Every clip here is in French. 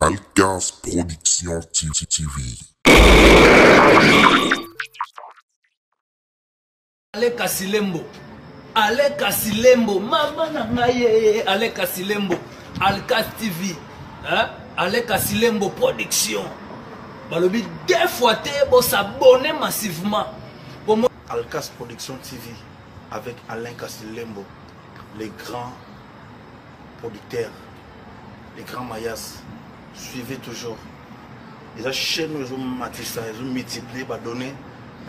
Alcas Production TV. Aleka Silembo, Aleka Silembo, Mama Nangaye, Aleka Silembo, Alcas TV, hein? Aleka Silembo Production. Balobi deux fois pour s'abonner massivement. Alcas Production TV avec Alain Kassilembo, les grands producteurs, les grands mayas. Suivez toujours. Les chaînes ils ont matissé, ils ont multiplié, ils ont donné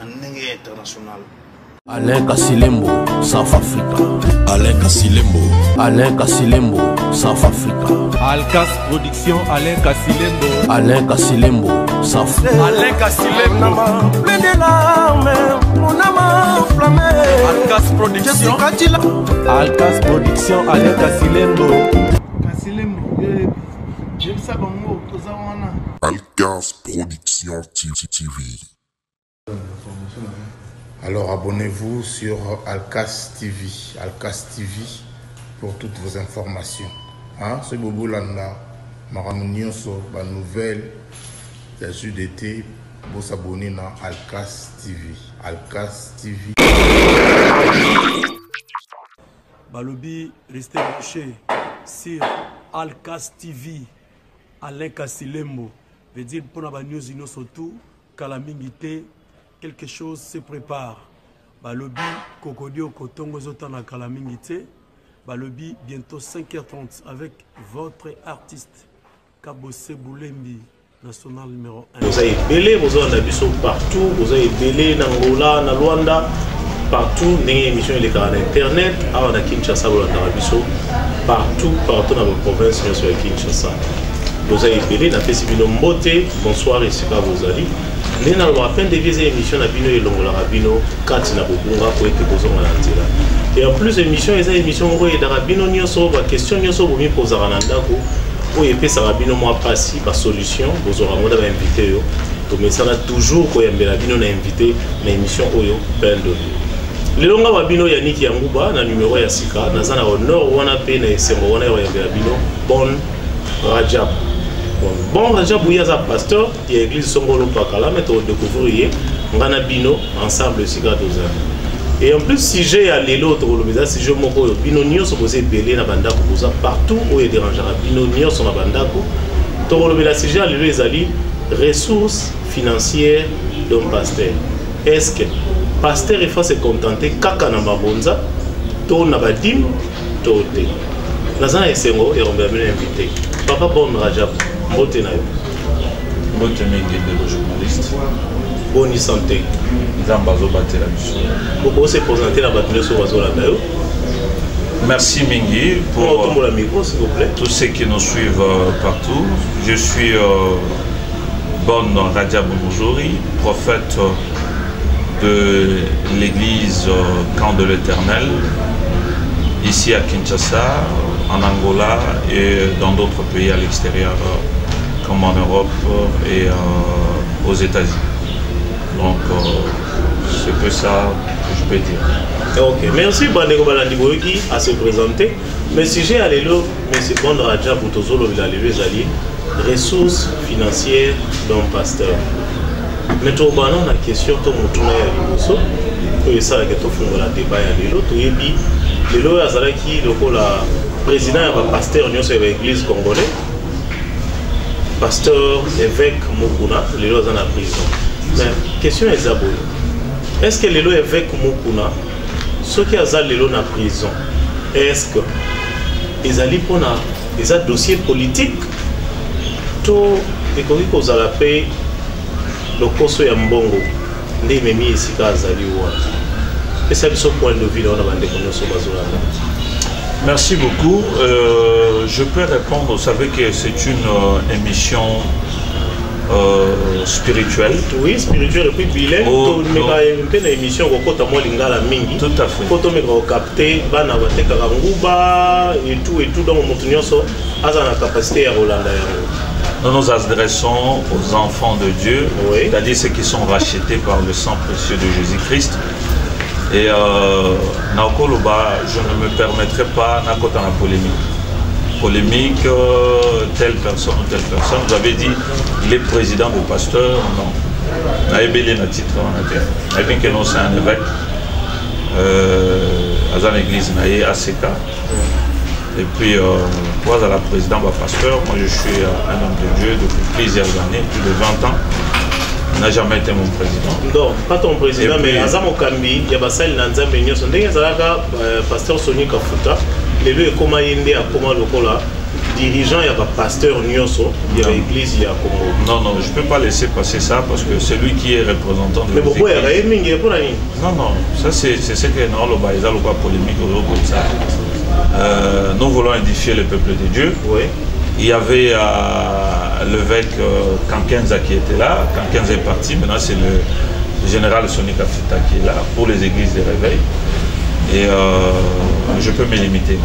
un niveau international. Alain Kassilembo, South Africa. Alain Kassilembo. Alain Kassilembo, South Africa. Alcas Production, Alain Kassilembo. Alain Kassilembo, South Africa. Alain Kassilembo. Plein de larmes, mon âme enflammée. Alcas Production. Alcas Production, Alain Kassilembo. Alcas Production TV. Alors abonnez-vous sur Alcas TV, Alcas TV pour toutes vos informations. Hein? C'est Bobo Landa, Maramunioso, la nouvelle, il y a eu d'été, vous s'abonner dans Alcas TV, Alcas TV. Balobi, restez branchés sur Alcas TV, Alain Kassilembo. Veut dire pour la news surtout, Kalamingité. Quelque chose se prépare. Balobi, Kokodio, Kotongo, Zotana, Kalamingite. Balobi, bientôt 5h30 avec votre artiste, Kabose Boulembi, national numéro 1. Vous avez belé, vous avez un partout, vous avez belé, Nangola, na Luanda, partout, dans les émissions de Internet, à Kinshasa, vous avez partout dans la province, sur Kinshasa. Vous avez belé, na Fessibino Mbote, bonsoir, ici, vous allez. Nous avons fait des vieilles émissions à Bino et Longola Rabino, 4 na Bobunga pour être posé en Antilla. Et en plus d'émissions, les émissions où il y a Rabino Nyoso, la question Nyoso, vous m'avez posé à Nandako, où il y a Rabino moi passé, par solution, vous aurez moi invité. Mais ça a toujours quand il y a Rabino invité, l'émission Oyo Pendo. Les longs Rabino Yannick Yangouba, na numéro Yassika, na zana au nord, on a payé na Essembo, on a Rabino, bon Rajab. Bon, Rajab Bouyaza pasteur, il y a l'église Songolo Pakala, mais on découvrir Ngana Bino ensemble aussi Gadoza. Et en plus, si j'ai allé l'autre, si je m'en Bino Nyo sont posés belé na Bandako partout où il dérange Bino Nyo sont na Bandako. Torolobela si j'ai allé les alliés ressources financières d'un pasteur. Est-ce que pasteur il faut se contenter kaka na mabonza, to na badim, to te. Nazana esengo et on va venir inviter. Papa bon Rajab. Bonne journaliste. Bonne santé. Merci Mingi pour tous ceux qui nous suivent partout. Je suis Bon Rajab Moujouri, prophète de l'église Camp de l'Éternel, ici à Kinshasa, en Angola et dans d'autres pays à l'extérieur, comme en Europe et aux États-Unis. Donc, c'est que ça que je peux dire. Ok, merci Bandeko Balandiboyoki à se présenter. Mais si j'ai allé là, mais c'est bon Raja pour tous les alliés, ressources financières d'un pasteur. Mais tout le monde a une question, tout le monde a une question. Et ça, c'est tout le monde a débat. Les lois Azaraki, le président et le pasteur de l'église congolaise, pasteur, évêque Mokuna, les lois en prison. Mais question est d'abord, est-ce que les lois évêque Mokuna, ceux qui ont les lois en prison, est-ce que ils allaient pour des dossiers politiques, tout les courriers qu'on a payé, le coso Yambongo, les mémis ici qu'à Zaliwa. Et c'est ce point de vue là, on a demandé qu'on soit Merci beaucoup. Je peux répondre. Vous savez que c'est une émission spirituelle. Oui, spirituelle. Et puis, bilingue. Une émission qui est tout à fait. Quand on capté, et tout dans mon montagnard, à la capacité à Rolanda. Nous nous adressons aux enfants de Dieu, oui. C'est-à-dire ceux qui sont rachetés par le sang précieux de Jésus-Christ. Et Naokoloba, je ne me permettrai pas dans la polémique. polémique, telle personne ou telle personne. Vous avez dit, il est président de pasteur, non. Naïbélé n'a titre en interne. Naïbélé que non, c'est un évêque. À l'église, naïe, ACK. Et puis, moi, à la président, pasteur, moi je suis un homme de Dieu depuis plusieurs années, plus de 20 ans. Il n'a jamais été mon président. Non, pas ton président, mais Azam Okambi, il y a Bassal Nanzambe Nyoso. Ndenge Zalaka, pasteur Soni Kafuta, les deux comment yende à comment lokola, dirigeant, il y a pasteur Nyoso, il y a l'église, il y a Congo. Non, non, je ne peux pas laisser passer ça parce que c'est lui qui est représentant de l'église. Mais pourquoi il y a Non, non, ça c'est ce que nous avons pas polémique comme ça. Nous voulons édifier le peuple de Dieu. Oui. Il y avait l'évêque Kankenza qui était là. Kankenza est parti. Maintenant, c'est le général Soni Kafuta qui est là pour les églises de réveil. Et je peux me limiter.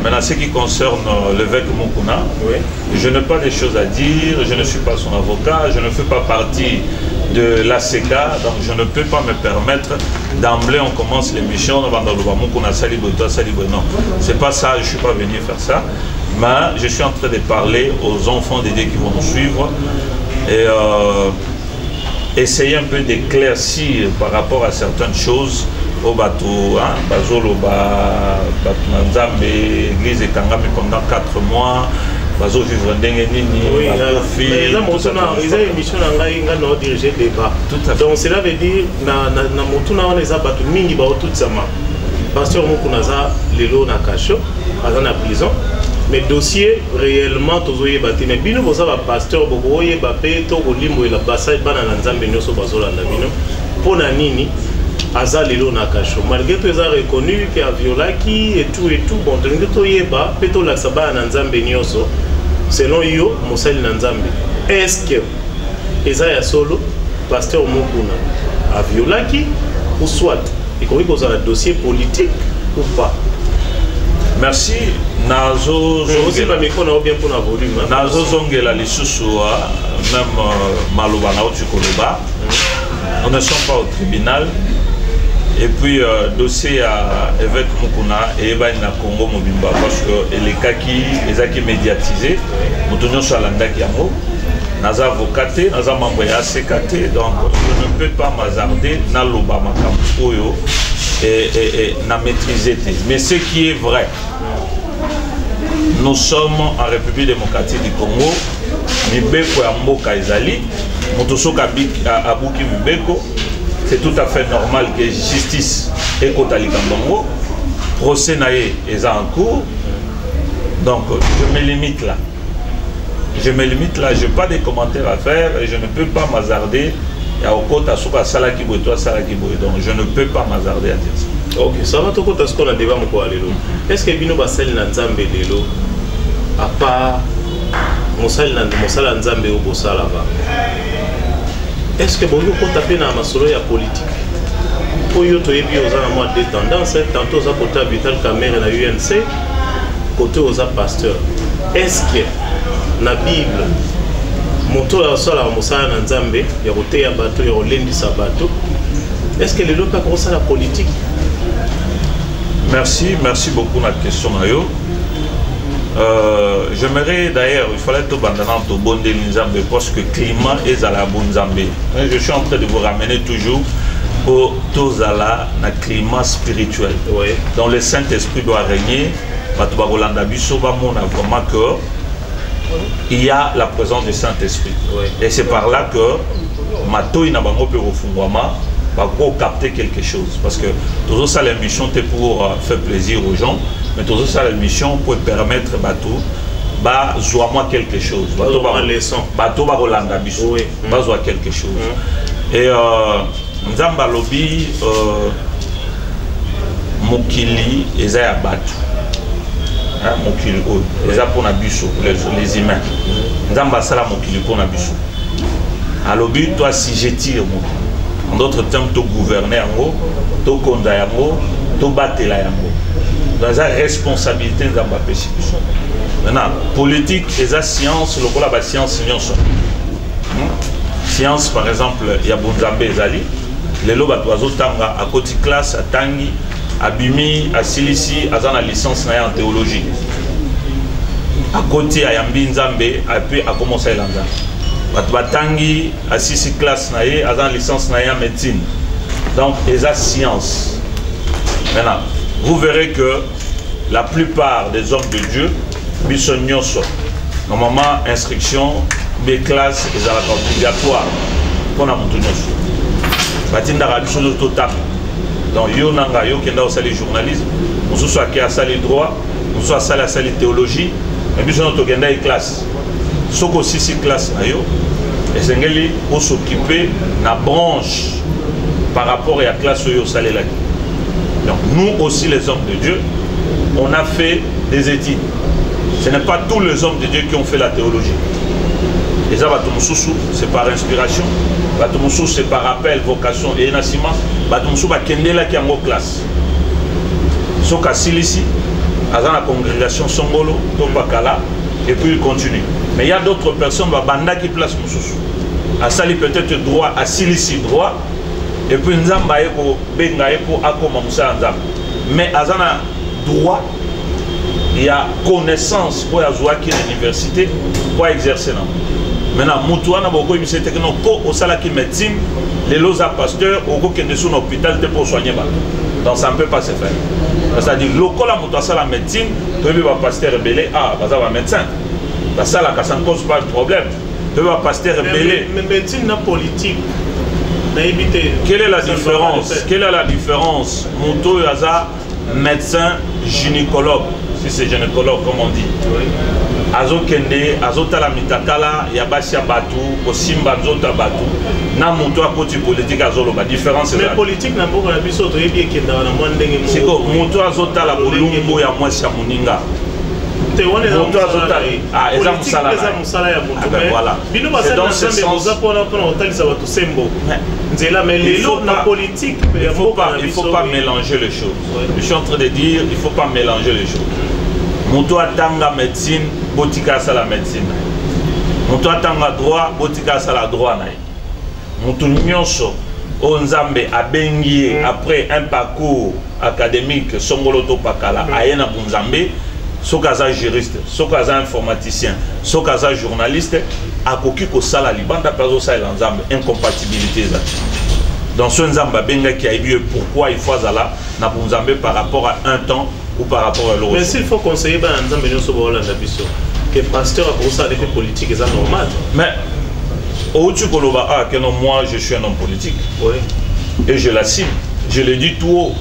Maintenant, ce qui concerne l'évêque Mukuna, oui. Je n'ai pas des choses à dire. Je ne suis pas son avocat. Je ne fais pas partie de l'ACK. Donc, je ne peux pas me permettre d'emblée, on commence l'émission. Non, c'est pas ça. Je ne suis pas venu faire ça. Mais je suis en train de parler aux enfants des dieux qui vont nous suivre et essayer un peu d'éclaircir par rapport à certaines choses au bateau, Bazolo, Batunanzambe, l'église est kangami pendant 4 mois, Bazo vivre ndengenini, mais là, ils ont une émission dans diriger le débat. Donc cela veut dire na motuna on les a battu mingi ba tout ça. Pasteur Mukunaza lelo na kacho, à la prison. Mais dossier réellement tozoye bati mais bino boza ba pasteur bokoye ba pe to kolimbo ela basai bana na nzambe nyoso bazola na bino pona nini aza lelo na kacho malgré que ça reconnu que a violaki et tout bon donc to yeba pe to la saba na nzambe nyoso selon yo mosali na nzambe est-ce que eza ya solo pasteur Mukuna a violaki ou soit et qu'on pose un dossier politique ou pas. Merci. Nazo Zongela Lissusua, même Malobana Otukoloba. Nous ne sommes pas au tribunal. Et puis, dossier à évêque Mukuna et Ebaïna Congo Mobimba, parce que les cas qui médiatisés, nous tenons sur l'Andaki Yamo. Naza avocaté, naza membre ya CKT, donc je ne peux pas m'hazarder na loba makampoyo et na maîtriser. Mais ce qui est vrai, nous sommes en République démocratique du Congo, Mibeko ya mboka ezali, motosoka abuki Mibeko, c'est tout à fait normal que justice et kotali kambongo, procès naé est en cours, donc je me limite là. Je me limite là, je n'ai pas de commentaires à faire et je ne peux pas m'hazarder. Donc je ne peux pas m'hazarder à dire ça. Ok, ça va tout ce qu'on a débat. Est-ce que Bino Bassel Nanzambe Lelo, à part Moussal Nanzambe ou Bossalava, est-ce que vous pouvez taper dans ma solo politique? Pour vous, vous avez un mois de tendance, tantôt vous avez Vital Kamer et la UNC, côté aux pasteurs. Est-ce que la Bible, moto ya sala musala na nzambe ya koteya bato ya kolendisa bato, est-ce que les lois pas commencer la politique? Merci beaucoup la question Nayo. J'aimerais d'ailleurs, il fallait tout bandana to bonde nzambe parce que climat est à la bonzambe. Je suis en train de vous ramener toujours au tozala na climat spirituel. Oui. Donc le Saint-Esprit doit régner. Bato ba Rolanda biso ba mona vraiment que il y a la présence du Saint-Esprit. Oui. Et c'est par là que Matoi n'a pas pu capter quelque chose. Parce que toujours ça, l'émission est pour faire plaisir aux gens, mais toujours ça, l'émission pour permettre Batou, moi quelque chose. Batou va Rolanda Bissou. Bah, quelque chose. Et Nzamba Lobi, Mokili, Ezaya Batou. Mokili les pour Nabusso, les humains. Nzamba sala Mokili pour Nabusso. Alors but toi si je tire en d'autres termes to gouverner en haut, to konda en haut, to battre la en haut. Dans la responsabilité Nzamba péché. Maintenant politique et la science, le la science science par exemple il y a Bonzambe Ezali, les loba toiseau tanga à côté classe à Tangi. Abimi, à Silici, à la licence en théologie. à côté à Yambi Nzambe et puis à commencer à l'anza. Batangi à 6 classes naïe, à la licence naïe en médecine. Donc, et la science. Maintenant, vous verrez que la plupart des hommes de Dieu, bisognoso, normalement, instruction, des classes, et la obligatoire pour la montonyoso. Batinda rabiso de total. Donc, yo nanga yo kenda au sali journalisme, on se soit qui a sali droit, on soit sali à sali théologie, et puis on a une classe. Sauf aussi 6 classes, et c'est pour s'occuper de la branche par rapport à la classe où on là. Donc nous aussi les hommes de Dieu, on a fait des études. Ce n'est pas tous les hommes de Dieu qui ont fait la théologie. Les hommes c'est par inspiration, c'est par appel, vocation et naissance. Kendela qui est en classe. Sauf qu'à Silici, à la congrégation Songolo, Topakala, et puis il continue. Mais il y a d'autres personnes qui placent Moussous. À Sali peut-être droit, à Silici droit, et puis Nzamba pour Bengae pour Akoma Moussa Nzamba. Mais à Zana droit, il y a connaissance pour Azouaki à l'université pour exercer. Maintenant, Moutouana beaucoup de monsieur techno au salaki médecine, les losa pasteurs au cours de son hôpital pour soigner. Donc ça ne peut pas se faire. C'est-à-dire local à Moutouassa la médecine, tu veux pas pasteur rebellé, ah, bah ça va médecin. Ça là, ça ne cause pas de problème. Tu veux pas pasteur rebellé. Mais médecine na politique. Quelle est la différence? Quelle est la différence? Moutou Yaza, médecin, gynécologue, si c'est gynécologue comme on dit. Azo Kende, Azo Talamitakala, Yabasia Batou, Osimba Zota Batou, na Moutou à côté politique Azolo, la différence est là. Mais politique n'a pas la puissance de bien qui est dans la moindre. C'est quoi? Moutou Azota la Bolumbo ya moi Siamuninga. Moutou Azota, ah, et ça Moussala. Voilà. C'est dans ce sens. Il ne faut pas mélanger les choses. Je suis en train de dire, il ne faut pas mélanger les choses. Moutou atanga médecine, botika sa la médecine. Moutou atanga droit, botika sa la droit. Moutou nyonso, onzambe abengi après un parcours académique, Songolo Topakala, ayena bunzambe, sokaza juriste, sokaza informaticien, sokaza journaliste, akoki ko sala libanda peso sa l'ensemble, incompatibilité. Dans ce nzamba benga qui a dit pourquoi il faut zala na bunzambe par rapport à un temps ou par rapport à l'autre. Mais s'il faut conseiller que pasteur a pour ça avec les politiques, c'est normal. Mais moi je suis un homme politique. Oui. Et je l'assume. Je le dis tout haut.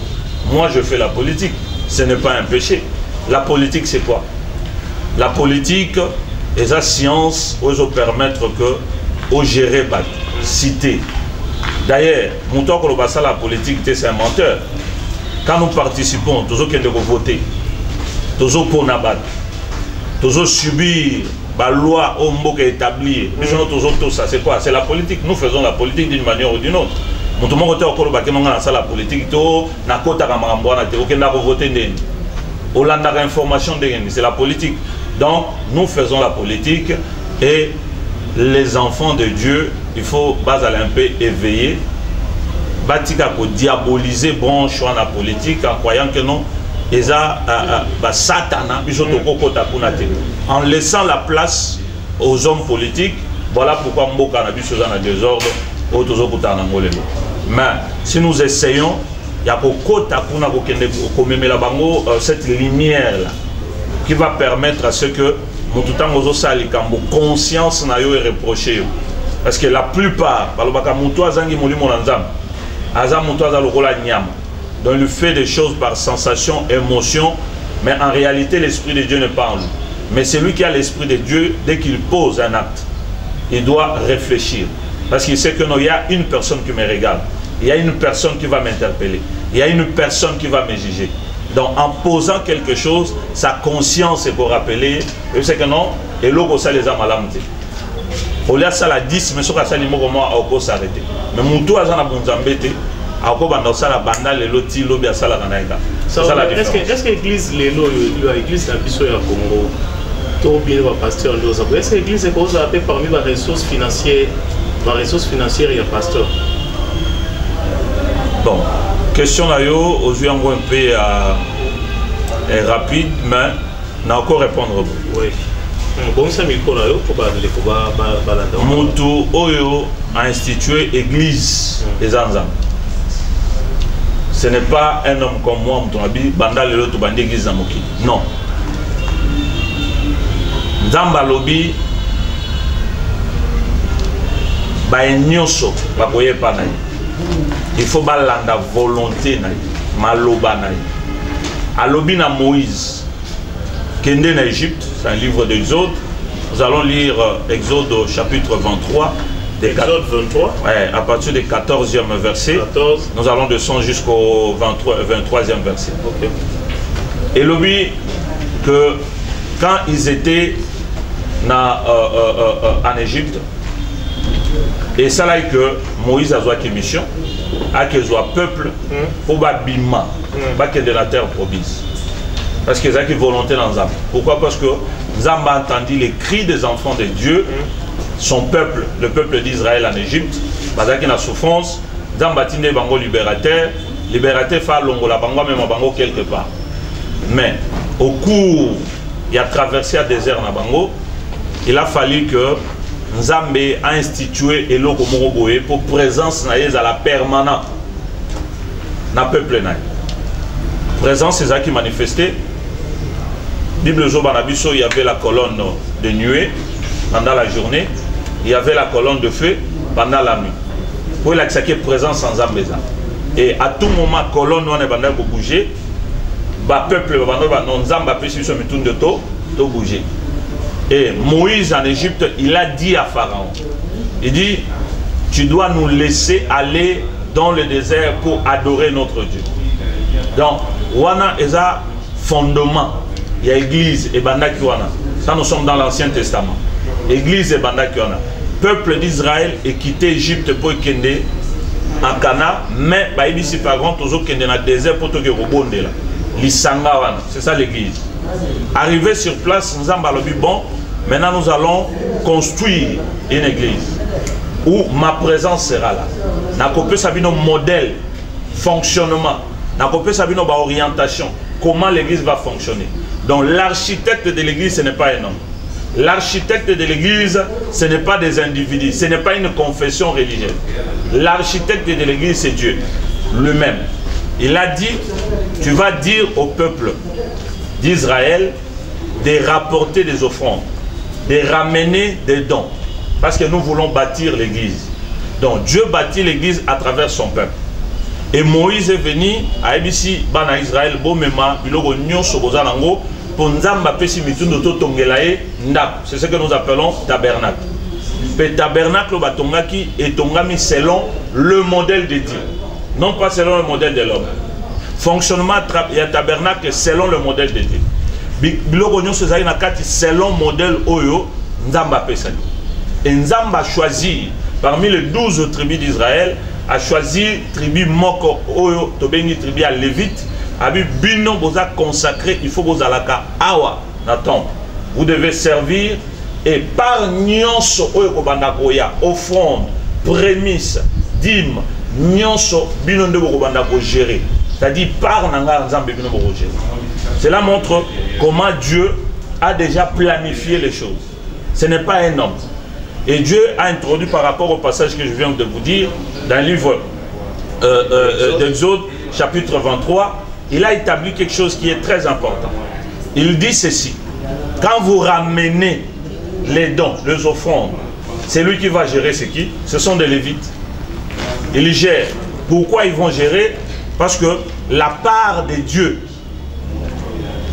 Moi je fais la politique. Ce n'est pas un péché. La politique c'est quoi? La politique est la science où ils permettre que au gérer la cité. D'ailleurs, la politique c'est un menteur. Quand nous participons, toujours qu'il y a voter, toujours pour nabat, toujours subir la loi au mot établie, toujours tout ça, c'est quoi? C'est la politique. Nous faisons la politique d'une manière ou d'une autre. Nous avons la politique, c'est la politique. Donc, nous faisons la politique et les enfants de Dieu, il faut un peu éveiller. Batika pour diaboliser branche en la politique en croyant que non, en laissant la place aux hommes politiques. Voilà pourquoi Mboka n'a vu ce genre de désordre. Mais si nous essayons, il y a cette lumière là qui va permettre à ce que mon conscience n'a eu reproché. Parce que la plupart, donc il fait des choses par sensation, émotion, mais en réalité l'Esprit de Dieu n'est pas en lui. Mais celui qui a l'Esprit de Dieu, dès qu'il pose un acte, il doit réfléchir. Parce qu'il sait que non, il y a une personne qui me regarde, il y a une personne qui va m'interpeller, il y a une personne qui va me juger. Donc en posant quelque chose, sa conscience est pour rappeler, et c'est que non, et l'eau ça les a malamté. Au lieu de ça la 10, mais sur la salle, il faut s'arrêter. Mais mon tour, ça n'a pas d'embêter. Est-ce que l'église, l'église n'a pas au Congo, tout bien va pasteur, est-ce que l'église est parmi les ressources financières, et un pasteur? Bon, question là, aujourd'hui un peu rapide, mais n'a encore répondre. Oui. Moto Oyo a institué l'église des Anzam. Ce n'est pas un homme comme moi, Banda Lelo to bandi église Namoki. Non. Nzamba Lobi, il faut la volonté, maloba. Alobi na Moïse, Kende na Égypte, c'est un livre d'Exode. Nous allons lire Exode au chapitre 23. Exode 23 ouais, à partir du 14e verset. 14. Nous allons descendre jusqu'au 23e verset. Okay. Et Lobi, que quand ils étaient en Égypte, et ça là que Moïse a joué une mission, a que un peuple pour bâbima, pas que de la terre promise. Parce qu'ils ont une volonté dans Zam. Pourquoi? Parce que Zam a entendu les cris des enfants de Dieu, son peuple, le peuple d'Israël en Égypte, parce qu'il y a une souffrance, Zam a tenu bango libérateur fait l'ongola bango même bango quelque part. Mais au cours, il a traversé le désert na bango, il a fallu que Nzambe a institué Eloko Moroboé pour présence naïe à la permanente na peuple naïe. Présence c'est ça qui manifestait. Bible Zobanabiso, il y avait la colonne de nuée pendant la journée, il y avait la colonne de feu pendant la nuit. Pour il y a présence sans Zambéza. Et à tout moment, colonne on est bandé pour bouger, bah peuple non Zamba peut sur le de to bouger. Et Moïse en Égypte, il a dit à Pharaon, il dit, tu dois nous laisser aller dans le désert pour adorer notre Dieu. Donc, wana est un fondement, il y a église et bandaki wana. Ça nous sommes dans l'Ancien Testament. Église et bandaki wana. Peuple d'Israël est quitté Égypte pour kende en Cana, mais bah ici par contre toujours kende dans le désert pour te rebonde là. L'Isanga wana, c'est ça l'église. Arrivé sur place, nous avons dit bon, maintenant nous allons construire une église où ma présence sera là. Nous avons un modèle, fonctionnement, nous avons une orientation, comment l'église va fonctionner. Donc l'architecte de l'église, ce n'est pas un homme. L'architecte de l'église, ce n'est pas des individus, ce n'est pas une confession religieuse. L'architecte de l'église, c'est Dieu lui-même. Il a dit, tu vas dire au peuple d'Israël de rapporter des offrandes, de ramener des dons, parce que nous voulons bâtir l'église. Donc Dieu bâtit l'église à travers son peuple. Et Moïse est venu à Ebisi, Bana Israël, Bomema, Bilogo Nyonso Bozanango, pour Nzamba Pesi Mitundo Tongelae, Ndap. C'est ce que nous appelons tabernacle. Le tabernacle Batongaki est tongami selon le modèle de Dieu, non pas selon le modèle de l'homme. Fonctionnement il y a tabernacle selon le modèle de Dieu. Bilogo Nyonso Zaï Nakati selon le modèle Oyo, Nzamba Pesani. Et Nzamba a choisi, parmi les 12 tribus d'Israël, a choisi tribu Moko Oyo, Tobengi tribu à Lévite, a dit Bino Boza consacré, il faut que vous alaka Awa, Naton. Vous devez servir et par Nyonso Oyo Kobandakoya, offrande, prémisse, dîme, Nyonso Bino de Kobandako gérer. C'est-à-dire par Nanga Nzambe Bino Boko gérer. Cela montre comment Dieu a déjà planifié les choses. Ce n'est pas un homme. Et Dieu a introduit par rapport au passage que je viens de vous dire, dans le livre d'Exode, chapitre 23, il a établi quelque chose qui est très important. Il dit ceci, quand vous ramenez les dons, les offrandes, c'est lui qui va gérer ce qui? Ce sont des Lévites. Ils gèrent. Pourquoi ils vont gérer? Parce que la part de Dieu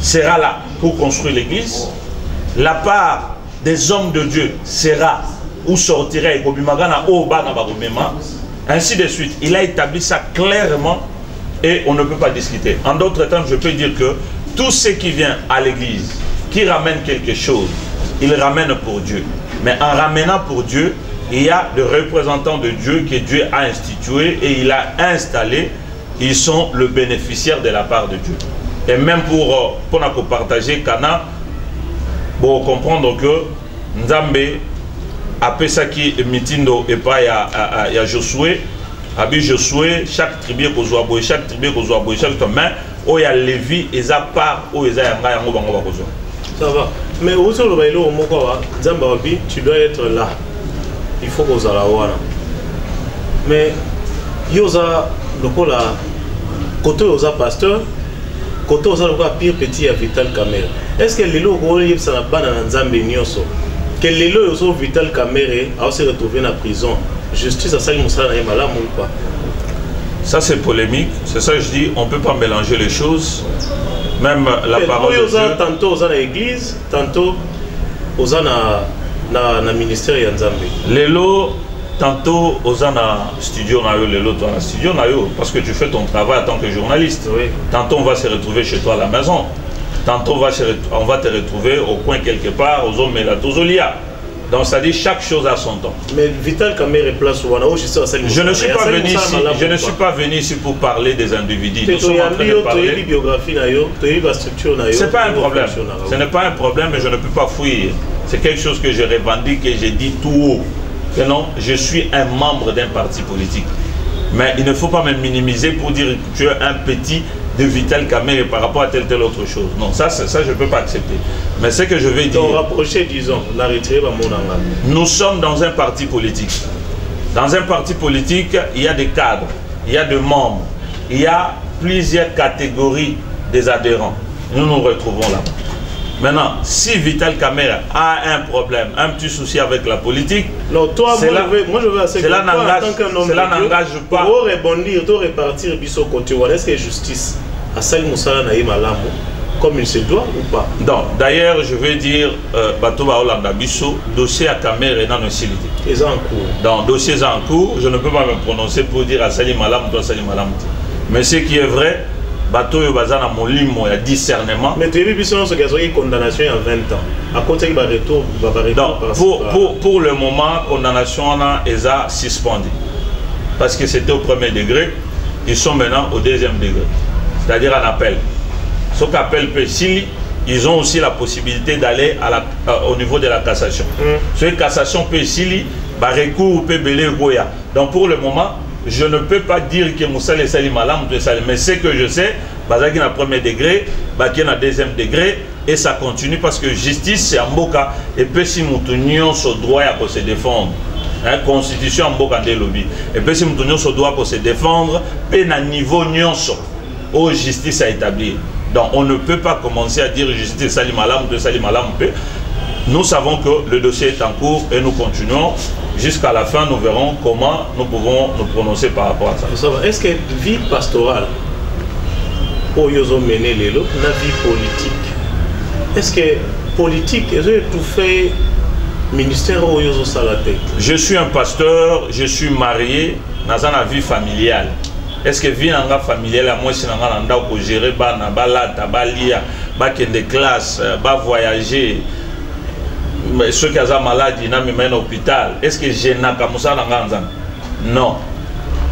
sera là pour construire l'église. La part des hommes de Dieu sera où sortirait ainsi de suite. Il a établi ça clairement et on ne peut pas discuter. En d'autres termes, je peux dire que tout ce qui vient à l'église, qui ramène quelque chose, il ramène pour Dieu. Mais en ramenant pour Dieu, il y a des représentants de Dieu que Dieu a institués et il a installé. Ils sont le bénéficiaire de la part de Dieu. Et même pour nous partager Cana, pour comprendre que Nzambe après ça qui est mitindo et pas il y a Josué, abi Josué, chaque tribu kozwa boy, chaque tribu, chaque main, où il y a Lévi et ça part où il y a yanga yango bango bakozwa. Ça va. Mais où est-ce que tu dois être là. Il faut qu'on s'en la. Mais yosa lokola côté yosa pasteur côté yosa lokola pire petit à Vital Kamerhe. Est-ce que les lots qui sont là-bas dans Nzambe nyonso que les lots yosa Vital Kamerhe a se retrouvé en prison justice à Sali Moussa na yemala ou pas? Ça c'est polémique, c'est ça que je dis, on peut pas mélanger les choses. Même la parole de Dieu. Tantôt aux l'église, tantôt aux na ministère ya Nzambe. Les lots tantôt aux studio nayo, les lots dans studio nayo, parce que tu fais ton travail en tant que journaliste. Oui. Tantôt on va se retrouver chez toi à la maison. Tantôt on va te retrouver au coin quelque part, aux hommes et la tozolia. Donc ça dit chaque chose à son temps. Mais Vital Kamerhe place où je ne suis pas venu ici. Je ne suis pas venu ici pour parler des individus. Nous sommes en train de parler. C'est pas un problème. Ce n'est pas un problème, mais je ne peux pas fuir. C'est quelque chose que je revendique et j'ai dit tout haut. Que non, je suis un membre d'un parti politique. Mais il ne faut pas me minimiser pour dire que tu es un petit de Vital Kamerhe par rapport à telle autre chose. Non, ça je ne peux pas accepter. Mais ce que je vais dire... rapprocher, disons, nous sommes dans un parti politique. Dans un parti politique, il y a des cadres, il y a des membres, il y a plusieurs catégories des adhérents. Nous nous retrouvons là-bas. Maintenant, si Vital Kamerhe a un problème, un petit souci avec la politique, non, toi, moi je veux assez que cela n'engage pas. Pour rebondir, pour repartir, est-ce que justice à Sali Moussa Naïm Alamu, comme il se doit ou pas? Donc, d'ailleurs, je veux dire, Batoba Olanda Bisso, dossier à Kamerhe est dans nos cilités. Ils sont en cours. Donc, dossier en cours, je ne peux pas me prononcer pour dire à Salim Alam, toi Salim Alam. Mais ce qui est vrai, bateau yo bazana molimo ya discernement. Mais tu as vu ce qu'il y a condamnation il y a 20 ans. À côté il va retour pour le moment condamnation est à suspendu. Parce que c'était au premier degré, ils sont maintenant au deuxième degré. C'est-à-dire en appel. Ce qu'appelle Pessili, ils ont aussi la possibilité d'aller au niveau de la cassation. Ce cassation Pessili, bah recours peut belé goya. Donc pour le moment, je ne peux pas dire que Moussa les Salim Alam, mais ce que je sais, Bazaki na premier degré, Baki na deuxième degré, et ça continue parce que justice c'est en boka, et puis si nous tenions ce droit à se défendre, constitution en boka de lobby, et puis si nous tenions ce droit à se défendre, et na niveau nyonso, où justice a établi. Donc on ne peut pas commencer à dire justice Salim Alam, de Salim Alam, nous savons que le dossier est en cours et nous continuons. Jusqu'à la fin, nous verrons comment nous pouvons nous prononcer par rapport à ça. Est-ce que vie pastorale, pour yozo mener les lots, la vie politique, est-ce que politique, est-ce que tout fait ministère ou yozo salate? Je suis un pasteur, je suis marié dans une vie familiale. Est-ce que vie en familiale, moi si on a gérer bana, balata, balia, bakende classe, ba voyager. Ceux qui ont malade, ils n'ont même hôpital. Est-ce que je n'ai pas ça dans le Non.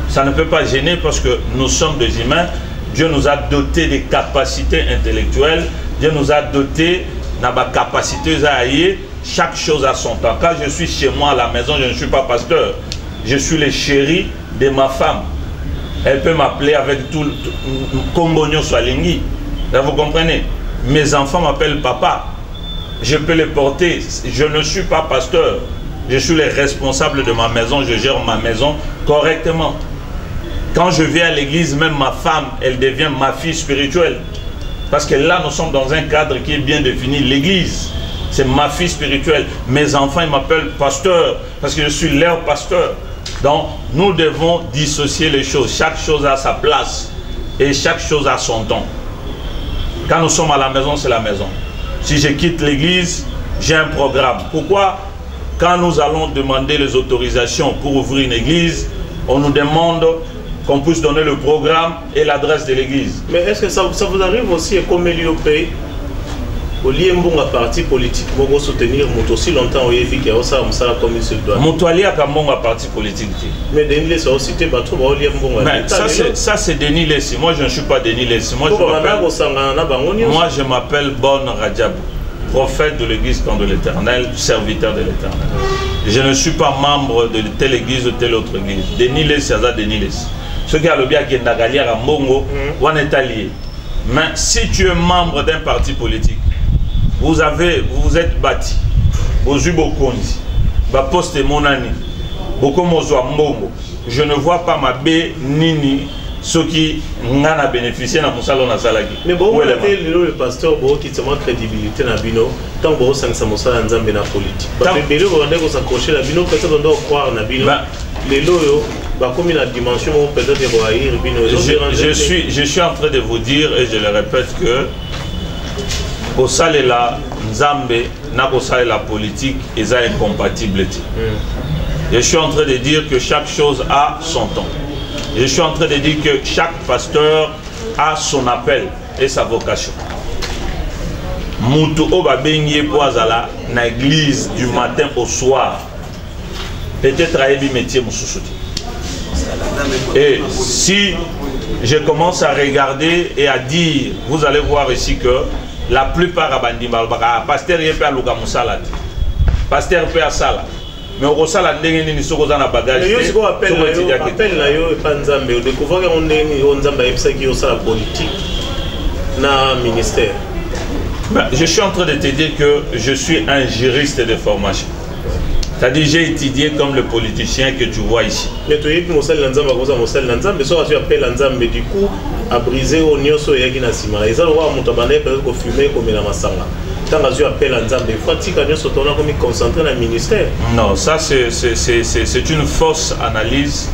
Ça ne peut pas gêner parce que nous sommes des humains. Dieu nous a dotés des capacités intellectuelles. Dieu nous a dotés de capacités à aller. Chaque chose à son temps. Quand je suis chez moi à la maison, je ne suis pas pasteur. Je suis le chéri de ma femme. Elle peut m'appeler avec tout Kombonyo Swalingui. Là, vous comprenez? Mes enfants m'appellent papa. Je peux les porter. Je ne suis pas pasteur. Je suis le responsable de ma maison. Je gère ma maison correctement. Quand je viens à l'église, même ma femme, elle devient ma fille spirituelle. Parce que là, nous sommes dans un cadre qui est bien défini. L'église, c'est ma fille spirituelle. Mes enfants, ils m'appellent pasteur parce que je suis leur pasteur. Donc, nous devons dissocier les choses. Chaque chose a sa place et chaque chose a son temps. Quand nous sommes à la maison, c'est la maison. Si je quitte l'église, j'ai un programme. Pourquoi? Quand nous allons demander les autorisations pour ouvrir une église, on nous demande qu'on puisse donner le programme et l'adresse de l'église. Mais est-ce que ça vous arrive aussi comme il y a pays au lieu de parti politique pour soutenir aussi longtemps au Yéfi qui a ça comme il se doit? Moutouali a comme un parti politique. Mais Denis Lessi a aussi été battu au lieu de ça c'est Denis Lessi. Moi je ne suis pas Denis Lessi. Moi je m'appelle Bon Rajab, prophète de l'église quand de l'éternel, serviteur de l'éternel. Je ne suis pas membre de telle église ou telle autre église. Denis Lessi, c'est Denis Lessi. Ceux qui ont le bien qui est à Mbongo, on est allié. Mais si tu es membre d'un parti politique, vous vous êtes bâti, vous avez beaucoup poste monani, beaucoup mozwa mbongo. Je ne vois pas ma bé nini ceux qui n'ont bénéficié dans mon salon à Salaki. Mais bon, le pasteur qui te montre crédibilité dans Bino, tant que ça ne s'amuse pas dans la politique. Parce que Bino, on a s'accrocher la Bino, peut-être on doit croire dans Bino. Les loyaux, comme la dimension, peut-être Bino. Je suis en train de vous dire, et je le répète, que au Salela, Nzambe, n'a pas la politique, et ça incompatible. Je suis en train de dire que chaque chose a son temps. Je suis en train de dire que chaque pasteur a son appel et sa vocation. Moutou oba benye poazala na église du matin au soir. Peut-être à ebi métier moussoussouti. Et si je commence à regarder et à dire, vous allez voir ici que la plupart abandimba pasteur yepe a luka musala. Pasteur pe a sala. Mais au Rosala, on a un bagage. On appelle la yo et pas Nzambe. On découvre qu'on est Nzambe qui est la politique dans le ministère. Je suis en train de te dire que je suis un juriste de formation. C'est-à-dire j'ai étudié comme le politicien que tu vois ici. Mais tu es Nzambe, tu appelles Nzambe du coup à briser au nyoso et à Sima. Et ça, on va monter peut-être fumer comme la Massanga. Quand tu appelles Nzambe, il faut que tu concentré dans le ministère. Non, ça c'est une fausse analyse.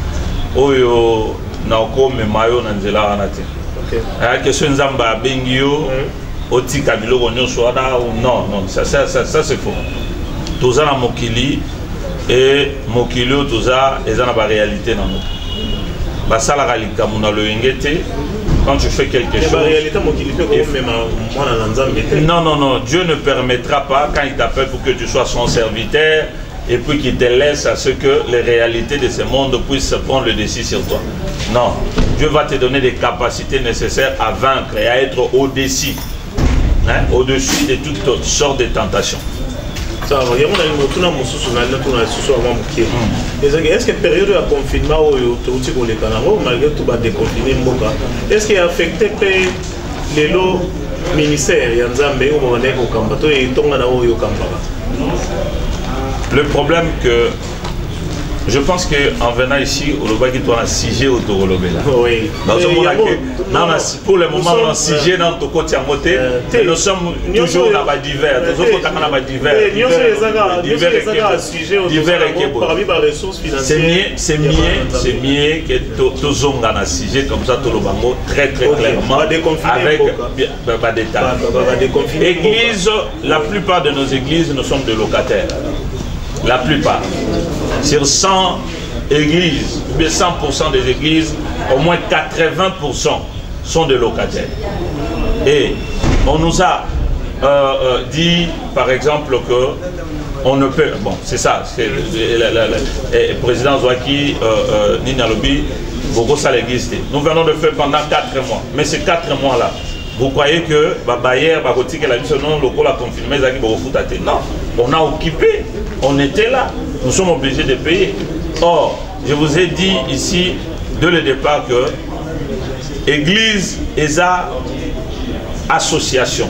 Oyo naoko memayo nanzela anate. OK. La question Nzamba bengio oti kabilo nyoso ada non, ça c'est faux. Tous na mokili et mokili toza ezana ba réalité na mo. Ba sala kalika muna lo ngete. Quand tu fais quelque chose... Non, Dieu ne permettra pas, quand il t'appelle pour que tu sois son serviteur, et puis qu'il te laisse à ce que les réalités de ce monde puissent prendre le dessus sur toi. Non, Dieu va te donner des capacités nécessaires à vaincre et à être au-dessus, hein, au-dessus de toutes sortes de tentations. Est-ce que la période de confinement malgré tout est-ce qu'il a affecté les lots ministères? Le problème que je pense qu'en venant ici, au Lobaki, tu as un sujet au Torolobela. Oui. Pour le moment, on a un sujet dans ton côté à côté. Nous sommes toujours dans la divers. Nous sommes dans la divers. C'est mieux que tu zonges dans un sujet comme ça, tu le très clairement. Avec des détails. Église, la plupart de nos églises, nous sommes des locataires. La plupart. Sur 100 églises, 100% des églises, au moins 80% sont des locataires. Et on nous a dit, par exemple, que on ne peut... Bon, c'est ça. Le président Zouaki, Nina Lobi, nous venons de faire pendant 4 mois. Mais ces 4 mois-là, vous croyez que Bayer, Bagoti, que la mission non local a confirmé non, on a occupé, on était là, nous sommes obligés de payer. Or, je vous ai dit ici, dès le départ, que Église, ESA, association,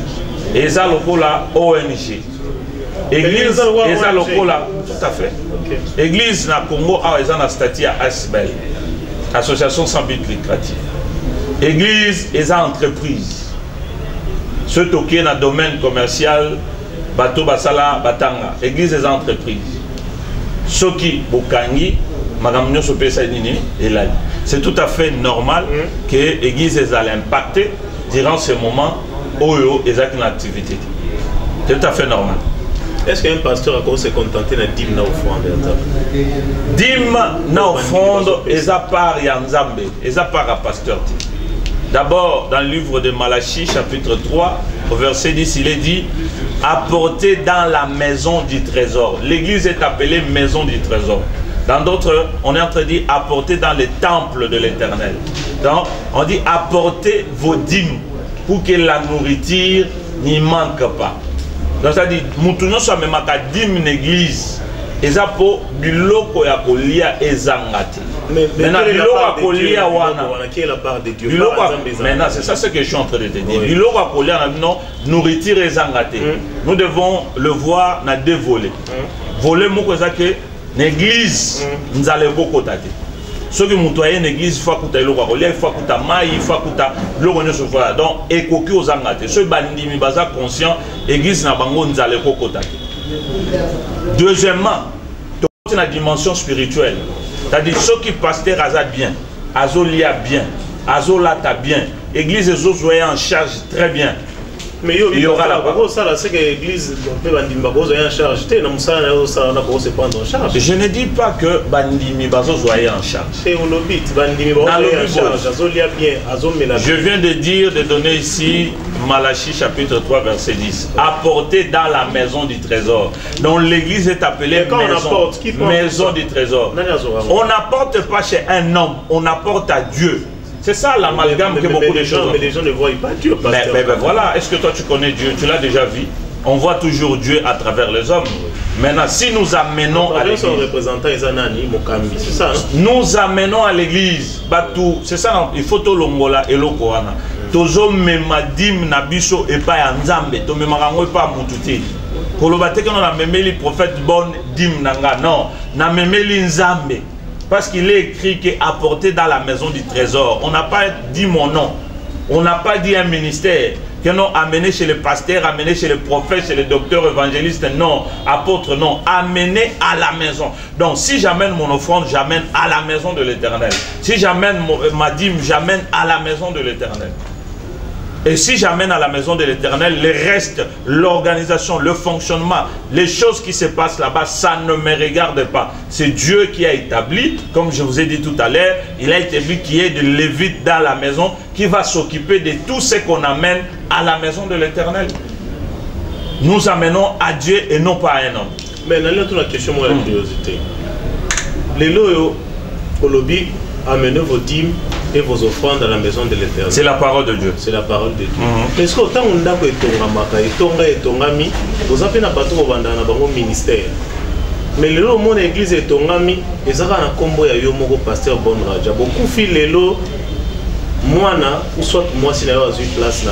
ESA local, ONG. Église, ESA local, tout à fait. Église, na Congo, ESA, na statut ASBEL, association sans but lucratif. Église, ESA, entreprise. Ce token dans le domaine commercial, bateau basala batanga, église des entreprises. Ce qui bokangi, magamnyo so pesa nini elali. C'est tout à fait normal que l'église ait impacté durant ce moment où ils ont une activité. C'est tout à fait normal. Est-ce qu'un pasteur a commencé à se contenter de dîme na offrande? Dîme na offrande, ils a part Yanzambe, ils a part à pasteur. D'abord, dans le livre de Malachie, chapitre 3, au verset 10, il est dit « Apportez dans la maison du trésor ». L'église est appelée maison du trésor. Dans d'autres, on est en train de dire « Apportez dans les temples de l'Éternel ». Donc, on dit « Apportez vos dîmes pour que la nourriture n'y manque pas ». Donc, ça dit « Moutounons soit même à dîme une église eza po biloko ya kolia ezangate. Maintenant biloko ya kolia wana biloko maintenant c'est ça ce que je suis en train de te dire. Biloko ya kolia na bino nourriture ezangate. Nous devons le voir na deux volets. Volet moko eza que l'église nzale bokota te. Ceux qui montent à une église, il faut que tu aies le roi, il faut que tu aies maï, il faut que tu aies le roi. Donc, et coquille aux anglates. Ceux qui sont conscients, l'église n'a pas de côté. Deuxièmement, tu as une dimension spirituelle. C'est-à-dire ceux qui pasteur azad bien, azolia bien, azolata bien, l'église est en charge très bien. Mais il y aura la parole, ça c'est que l'église peut en charge. Je ne dis pas que Bandimi Bazo soit en charge. Je viens de dire, de donner ici Malachie chapitre 3 verset 10. Apporter dans la maison du trésor. Donc l'église est appelée maison du trésor. On n'apporte pas chez un homme, on apporte à Dieu. C'est ça l'amalgame que beaucoup de choses. Mais les gens ne voient pas Dieu. Mais voilà, est-ce que toi tu connais Dieu? Tu l'as déjà vu? On voit toujours Dieu à travers les hommes. Maintenant, si nous amenons à l'église, nous amenons à l'église, c'est ça, il faut tout l'ongola et le Korana. Tozo memadim nabiso et pas nzambe, to memarango et pas mututi. Kolobate que nous a memeli prophète bon dim nanga, non, na memeli nzambe. Parce qu'il est écrit qu'apporter dans la maison du trésor. On n'a pas dit mon nom. On n'a pas dit un ministère. Que non, amené chez les pasteurs, amené chez les prophètes, chez les docteurs évangélistes. Non, apôtres, non. Amené à la maison. Donc, si j'amène mon offrande, j'amène à la maison de l'Éternel. Si j'amène ma dîme, j'amène à la maison de l'Éternel. Et si j'amène à la maison de l'Éternel, le reste, l'organisation, le fonctionnement, les choses qui se passent là-bas, ça ne me regarde pas. C'est Dieu qui a établi, comme je vous ai dit tout à l'heure, il a établi qu'il y ait des Lévites dans la maison qui va s'occuper de tout ce qu'on amène à la maison de l'Éternel. Nous amenons à Dieu et non pas à un homme. Mais dans la question, moi, la curiosité. Les loyaux, Kolobi, amenez vos dîmes et vos offrandes dans la maison de l'Éternel. C'est la parole de Dieu. C'est la parole de Dieu. Est-ce que autant on a que Tongami, vous avez un bateau dans le ministère. Mais le lot mon église est Tongami, et ça va un combo à Yomoko pasteur Bon Raja. Beaucoup filent les lots, moi, ou soit moi si n'a pas eu place là.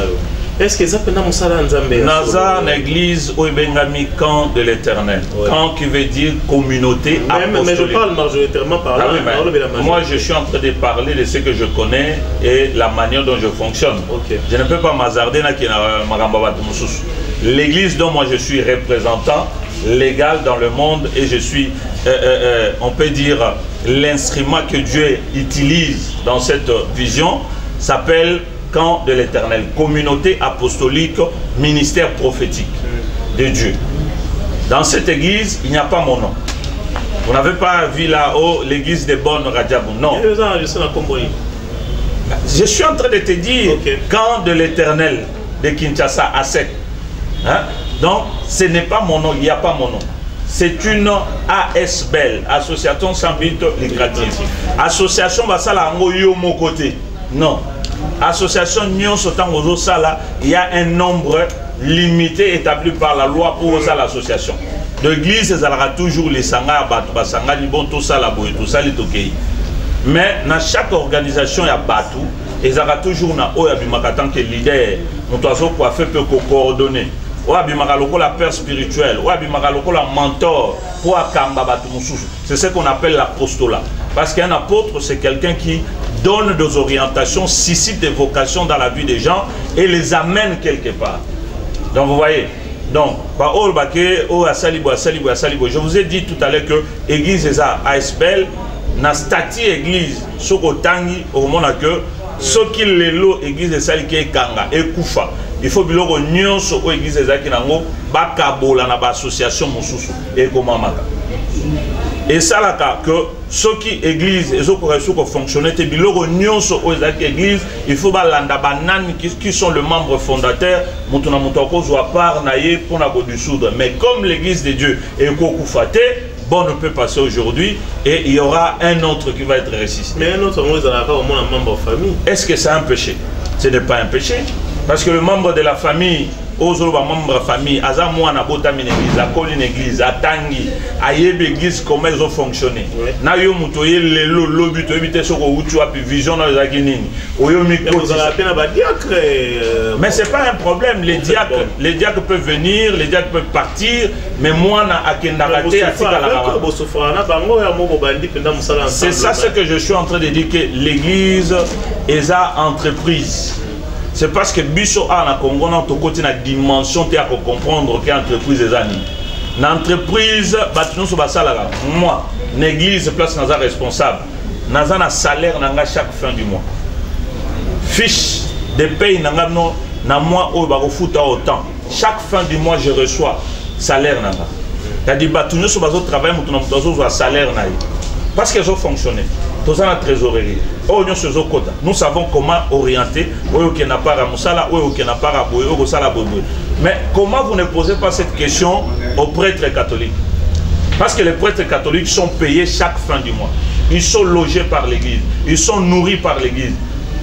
Est-ce que ça peut nous faire un zambé? Naza, l'église, ou Bengami, camp de l'Éternel. Camp qui veut dire communauté apostolique. Mais je parle majoritairement par là. Moi, je suis en train de parler de ce que je connais et la manière dont je fonctionne. Je ne peux pas m'hazarder dans l'église dont moi je suis représentant légal dans le monde et je suis, on peut dire, l'instrument que Dieu utilise dans cette vision s'appelle camp de l'Éternel, communauté apostolique, ministère prophétique de Dieu. Dans cette église, il n'y a pas mon nom. Vous n'avez pas vu là-haut l'église de Bon Radjabou, non. Je suis en train de te dire, camp de l'Éternel de Kinshasa, à sec. Hein? Donc, ce n'est pas mon nom, il n'y a pas mon nom. C'est une ASBL, Association sans but lucratif. Association Basala Ngoyo mon côté. Non. Association Nyon Sotan Ozo Sala, il y a un nombre limité établi par la loi pour l'association. L'église, elle aura toujours les sangas, basanga, bon, tout ça, la boue, tout ça, les tokei. Mais dans chaque organisation, il y a Batou, et il y aura toujours un tant que leader, mon oiseau coiffé peut coordonner. La père spirituel, la mentor, c'est ce qu'on appelle l'apostolat. Parce qu'un apôtre, c'est quelqu'un qui donne des orientations, suscite des vocations dans la vie des gens et les amène quelque part. Donc vous voyez, donc, je vous ai dit tout à l'heure que l'église est à ASBL, na stati église, sokotangi, au moment que ceux qui les lots église est celle qui est kanga et koufa. Il faut que nous soyons aux églises qui sont bakabola na association mususu et comment maka. Et ça là que ceux qui église et ceux qui fonctionnent te biloko nyonso aux églises il faut balanda banani qui sont les membres fondateurs mutuna mutoko zo part naie pour na dissoudre. Mais comme l'église de Dieu est kokufate, bon, on peut passer aujourd'hui et il y aura un autre qui va être ressuscité. Mais un autre, on va avoir au moins un membre de famille. Est-ce que c'est un péché? Ce n'est pas un péché. Parce que le membre de la famille ozoloba membre famille aza mwana botami na église akoli une église atangi ayebi église comment ils ont fonctionné na yo muto ye lelo lobi to ebite soko utu api vision na ezaki nini oyo miko mais c'est pas un problème, les diacres peuvent venir, les diacres peuvent partir, mais moi na akenda raté atika la c'est ça ce que je suis en train de dire, que l'église est à entreprise. C'est parce que biso a na Congo na to côté na dimension te à comprendre que entreprise est ani. Na entreprise batino so basala moi, l'église place naza responsable. Naza na salaire nanga chaque fin du mois. Fiche de paye nanga no na moi au barofuta autant. Chaque fin du mois je reçois salaire nanga. C'est-à-dire batino so bazo travail mutuno mutozo zo salaire na. Parce qu'ils ont fonctionné. Tous en la trésorerie. Nous savons comment orienter. Mais comment vous ne posez pas cette question aux prêtres catholiques? Parce que les prêtres catholiques sont payés chaque fin du mois. Ils sont logés par l'église. Ils sont nourris par l'église.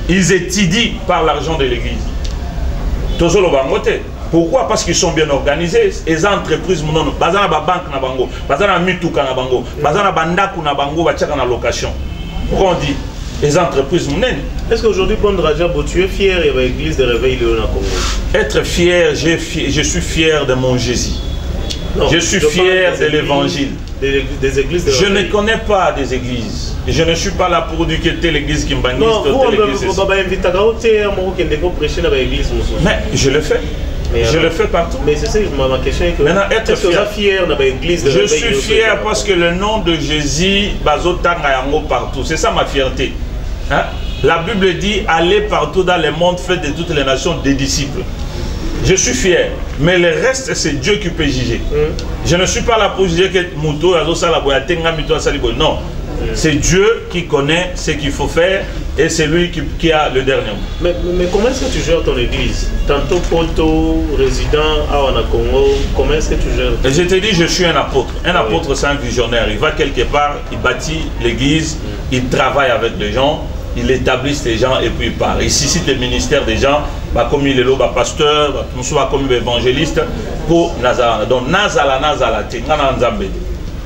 Ils étudient par l'argent de l'église. Pourquoi? Parce qu'ils sont bien organisés. Les entreprises, bazana ba banque na bango, bazana mituka na bango, bazana bandaku na bango, bachaka na location. Pourquoi on dit les entreprises mounen? Est-ce qu'aujourd'hui, Bon Rajabo, tu es fier de l'église de Réveil Léona Congo? Être fier, je suis fier de mon Jésus. Non, je suis fier de l'évangile. Des églises de je ne connais pas des églises. Je ne suis pas là pour dire que telle église qui m'banise. Mais je le fais. Je le fais partout. Mais c'est ça ma question. Est que maintenant, être fier de l'église de je suis fier parce que le nom de Jésus partout. C'est ça ma fierté. Hein? La Bible dit allez partout dans le monde, faites de toutes les nations des disciples. Je suis fier, mais le reste c'est Dieu qui peut juger. Je ne suis pas là pour juger que Mouto non. C'est Dieu qui connaît ce qu'il faut faire et c'est lui qui a le dernier mot. Mais comment est-ce que tu gères ton église? Tantôt Poto, résident à Congo, comment est-ce que tu gères? Et je te dis, je suis un apôtre. Un apôtre, c'est un visionnaire. Il va quelque part, il bâtit l'église, il travaille avec les gens, il établit les gens et puis il part. Il suscite le ministère des gens, comme il est là, pasteur, comme évangéliste, pour Nazala. Donc Nazala,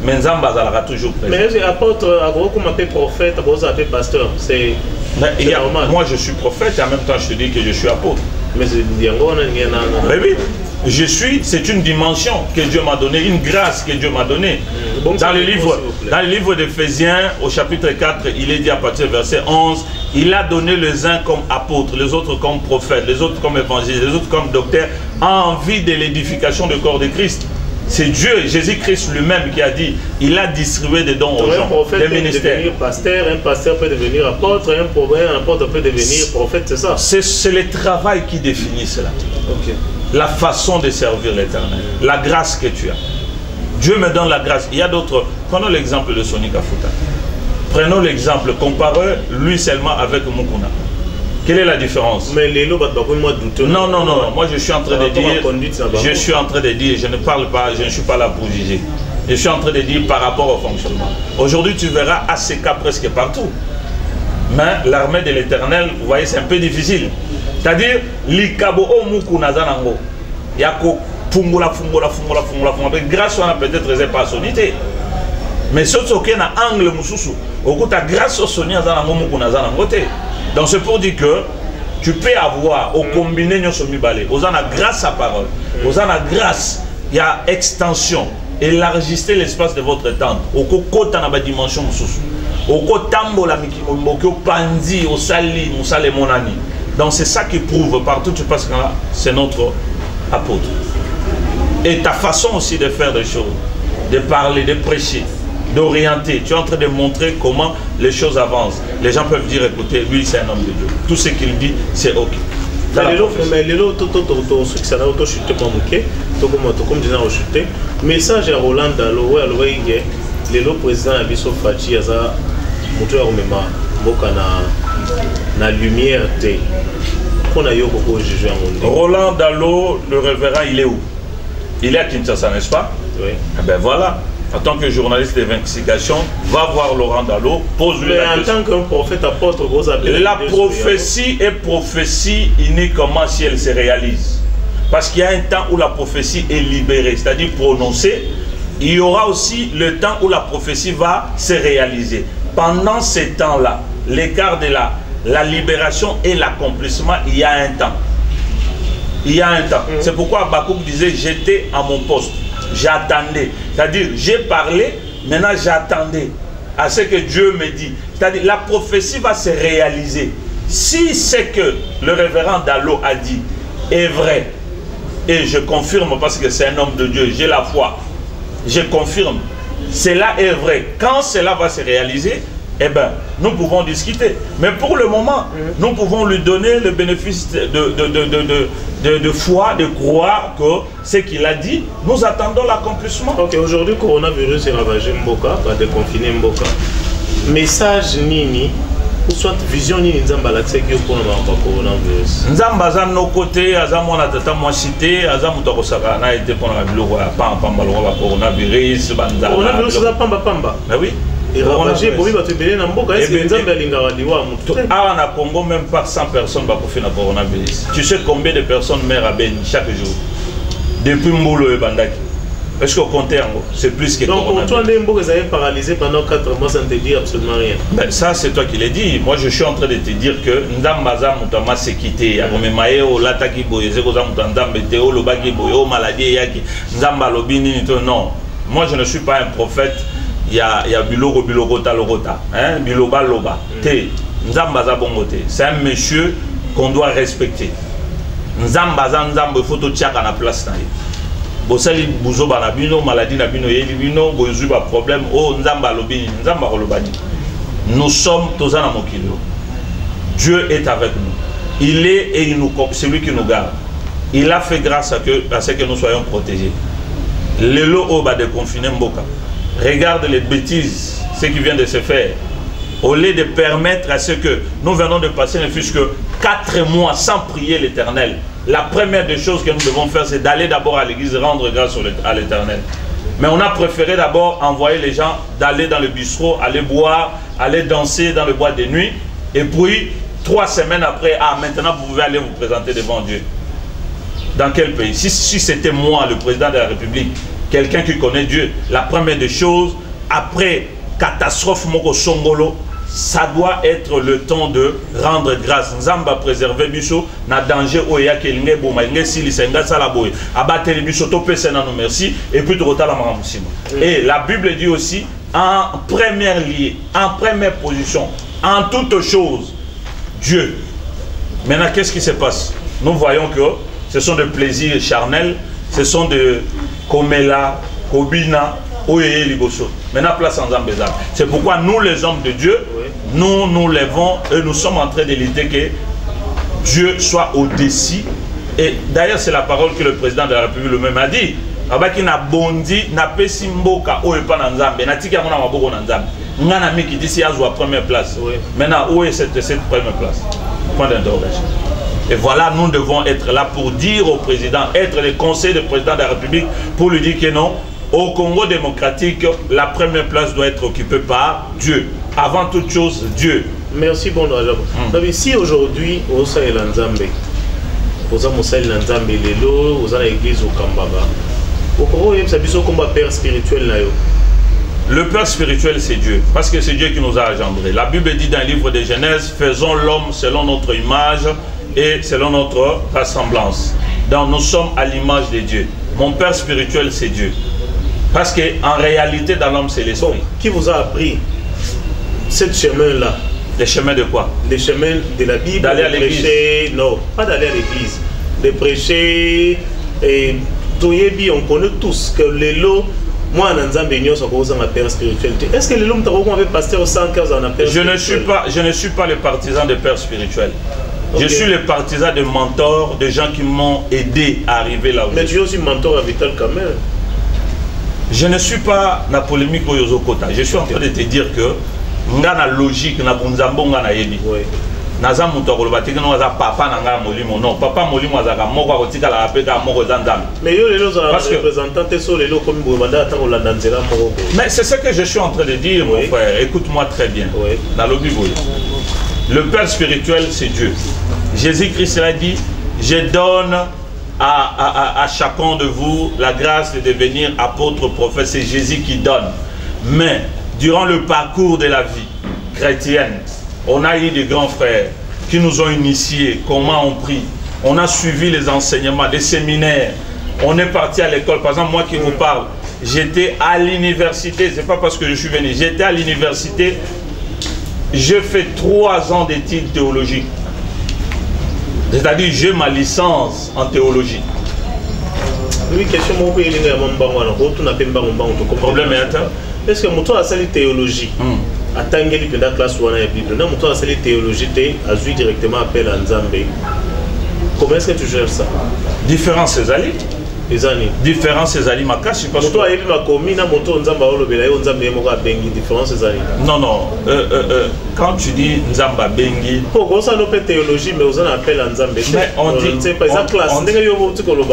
mais Nzamba zalaka toujours présent. Mais apôtre, comme appelé prophète, appelé pasteur, c'est normal. Moi je suis prophète et en même temps je te dis que je suis apôtre. Mais oui, je suis, c'est une dimension que Dieu m'a donnée, une grâce que Dieu m'a donnée. Dans le livre d'Éphésiens, au chapitre 4, il est dit à partir du verset 11, il a donné les uns comme apôtres, les autres comme prophètes, les autres comme évangélistes, les autres comme docteurs, en vue de l'édification du corps de Christ. C'est Dieu, Jésus-Christ lui-même qui a dit, il a distribué des dons aux gens, des ministères. Un pasteur peut devenir apôtre, un apôtre peut devenir prophète, c'est ça? C'est le travail qui définit cela. Okay. La façon de servir l'Éternel, la grâce que tu as. Dieu me donne la grâce. Il y a d'autres. Prenons l'exemple de Soni Kafuta. Prenons l'exemple, comparez lui seulement avec Mukuna. Quelle est la différence? Mais les lots, non, moi je suis en train de dire, je ne parle pas, je ne suis pas là pour juger. Je suis en train de dire par rapport au fonctionnement. Aujourd'hui tu verras ACK presque partout. Mais l'armée de l'Éternel, vous voyez, c'est un peu difficile. C'est-à-dire, l'ikabo o Mukuna zanango. Yako fungula. Grâce à peut-être les personnalités. Mais surtout qu'il y a un angle mususu. Au coup, grâce au Sonia zanango Mukuna zanango. Donc c'est pour dire que tu peux avoir au combiné aux grâce à parole, aux grâce, il y a extension, élargissez l'espace de votre tente. Au côté de la dimension au côté de pandi, au sali, monani. Donc c'est ça qui prouve partout tu passes là, c'est notre apôtre. Et ta façon aussi de faire des choses, de parler, de prêcher, d'orienter. Tu es en train de montrer comment les choses avancent. Les gens peuvent dire, écoutez, lui c'est un homme de Dieu. Tout ce qu'il dit, c'est ok. Message à Roland Dalo, le président Abisso Fachi, na lumière. Roland Dalo, le révérend, il est où? Il est à Kinshasa, n'est-ce pas? Oui. Eh ben voilà. En tant que journaliste d'investigation, va voir Laurent Dalo, pose-lui la question. En tant qu'un prophète apôtre, la prophétie est prophétie uniquement si elle se réalise. Parce qu'il y a un temps où la prophétie est libérée, c'est-à-dire prononcée. Il y aura aussi le temps où la prophétie va se réaliser. Pendant ces temps-là, l'écart de la libération et l'accomplissement, il y a un temps. Il y a un temps. C'est pourquoi Habakkuk disait, j'étais à mon poste. J'attendais. C'est-à-dire, j'ai parlé, maintenant j'attendais à ce que Dieu me dit. C'est-à-dire, la prophétie va se réaliser. Si ce que le révérend Dallot a dit est vrai, et je confirme parce que c'est un homme de Dieu, j'ai la foi, je confirme, cela est vrai. Quand cela va se réaliser, eh bien, nous pouvons discuter. Mais pour le moment, nous pouvons lui donner le bénéfice de foi, de croire que ce qu'il a dit, nous attendons l'accomplissement. Ok, aujourd'hui, le coronavirus est ravagé Mboka, va déconfiner Mboka. Message Nini, ou soit vision Nini Nzamba Latseki pour le coronavirus. Nzamba Zan no côté, Azamon a tata moi cité, Azamouta Kosaka a été pour la bilo, Pamba, le coronavirus, Banza. Coronavirus, c'est Pamba Pamba. Mais oui. Et ravagé, Bobi va te bénir dans Mboka, est-ce que Nzamba Lingara Liwa Moutou? Ah, en Congo, même pas 100 personnes vont faire le coronavirus. Tu sais combien de personnes meurent à Beni chaque jour? Depuis Mboulo et Bandaki. Est-ce qu'au compteur, c'est plus que... Donc pour toi, Mboka, vous avez paralysé pendant 4 mois sans te dire absolument rien. Ben, ça, c'est toi qui l'as dit. Moi, je suis en train de te dire que Ndambaza Moutama s'est quitté. Agomemae, o Lataki Boye, Zekoza Moutandam, Beteo, Lobaki Boye, o Maladie, Yaki, Nzamba Lobini, non. Moi, je ne suis pas un prophète. Il y a Biloro, Bilorota, Lorota, hein, Biloba, Loba. Nzambaza Bongote. C'est un monsieur qu'on doit respecter. Nzambaza, Nzambo, photo tchak à la place. Bosali Bouzo Banabino, maladie Nabino, Yelibino, Bozuba problème, oh Nzamba Lobini, Nzamba Rolobani. Nous sommes tous en Mokilo. Dieu est avec nous. Il est et c'est lui qui nous garde. Il a fait grâce à ce que nous soyons protégés. Le lot au bas de confiner Mboka. Regarde les bêtises, ce qui vient de se faire. Au lieu de permettre à ce que nous venons de passer ne fût-ce que 4 mois sans prier l'Éternel. La première des choses que nous devons faire, c'est d'aller d'abord à l'église rendre grâce à l'Éternel. Mais on a préféré d'abord envoyer les gens d'aller dans le bistrot, aller boire, aller danser dans le boîte de nuit. Et puis, 3 semaines après, ah, maintenant vous pouvez aller vous présenter devant Dieu. Dans quel pays? Si c'était moi, le président de la République, quelqu'un qui connaît Dieu, la première des choses, après catastrophe Moko Songolo, ça doit être le temps de rendre grâce. Nzamba préserver biso na danger oya kelinge boma nge sili senga sala boy abattre biso to pesa na nous merci et puis rota la mamusima. Et la Bible dit aussi en première lieu, en première position, en toutes choses, Dieu. Maintenant qu'est-ce qui se passe? Nous voyons que ce sont des plaisirs charnels, ce sont de Komela, Kobina, Oye Liboso. Maintenant, place en Zambéza. C'est pourquoi nous, les hommes de Dieu, nous nous levons et nous sommes en train de lutter que Dieu soit au-dessus. Et d'ailleurs, c'est la parole que le président de la République lui-même a dit. Abaki na bondi, na pesi mboka, oye pa na Nzambe, na tika mona maboko na Nzambe. Ngana mi qui dit si azwa première place. Maintenant, où est cette première place? Point d'interrogation. Et voilà, nous devons être là pour dire au président, être le conseil du président de la République, pour lui dire que non, au Congo démocratique, la première place doit être occupée par Dieu. Avant toute chose, Dieu. Merci, bon Rajab. Si aujourd'hui, au Sahel Nzambe, au Sahel Nzambe, Lelo, aux l'église au Kambaba, au Congo, il y a un combat père spirituel là. Le Père spirituel, c'est Dieu, parce que c'est Dieu qui nous a engendrés. La Bible dit dans le livre de Genèse, faisons l'homme selon notre image et selon notre ressemblance. Donc nous sommes à l'image de Dieu. Mon Père spirituel, c'est Dieu. Parce qu'en réalité, dans l'homme, c'est l'esprit. Bon, qui vous a appris ce chemin-là? Les chemins de quoi? Les chemins de la Bible. D'aller à l'église? Non, pas d'aller à l'église. De prêcher. Et on connaît tous que les lots, moi, en Nzambe, ma père spiritualité. Est-ce que les lots, vous avez pasteur 115 ans? Je ne suis pas le partisan des pères spirituels. Okay. Je suis le partisan des mentors, des gens qui m'ont aidé à arriver là où. Mais tu es aussi mentor à Vital Kamer. Je ne suis pas na polémique au Yozokota. Je suis en train de te dire que ngana logique na bunzambo ngana yebi. Naza muto ko batiki no za papa na nga molimo non papa molimo za ka moko ko tika la peka moko zandam. Mais yo les autres représentants so les comme bobanda ta ko landanzela moko. Mais c'est ce que je suis en train de dire mon frère. Écoute-moi très bien. Na lobi boy. Le Père spirituel c'est Dieu. Jésus-Christ l'a dit, je donne à chacun de vous la grâce de devenir apôtre, prophète. C'est Jésus qui donne. Mais durant le parcours de la vie chrétienne, on a eu des grands frères qui nous ont initiés, comment on prie. On a suivi les enseignements, des séminaires. On est parti à l'école. Par exemple, moi qui vous parle, j'étais à l'université. C'est pas parce que je suis venu. J'étais à l'université. J'ai fait 3 ans d'études théologiques. C'est-à-dire, j'ai ma licence en théologie. Oui, question mon pays, les gars, problème est est-ce que mon tour a sali théologie à Tangeli pendant classe ou à la Bible, non, mon tour a sali théologie, a vu directement appel à Nzambe. Comment est-ce que tu gères ça? Différents Césali. Les années. Différents Césali Makashi. Mon tour a eu ma commune, mon tour Nzamba ou le Belaï, Nzambe Moka Bengi, différents Césali. Non, non. Quand tu dis Nzamba Bengi. Pourquoi ça nous fait théologie, mais on appelle à Nzambe? Mais on dit. Par exemple, classe.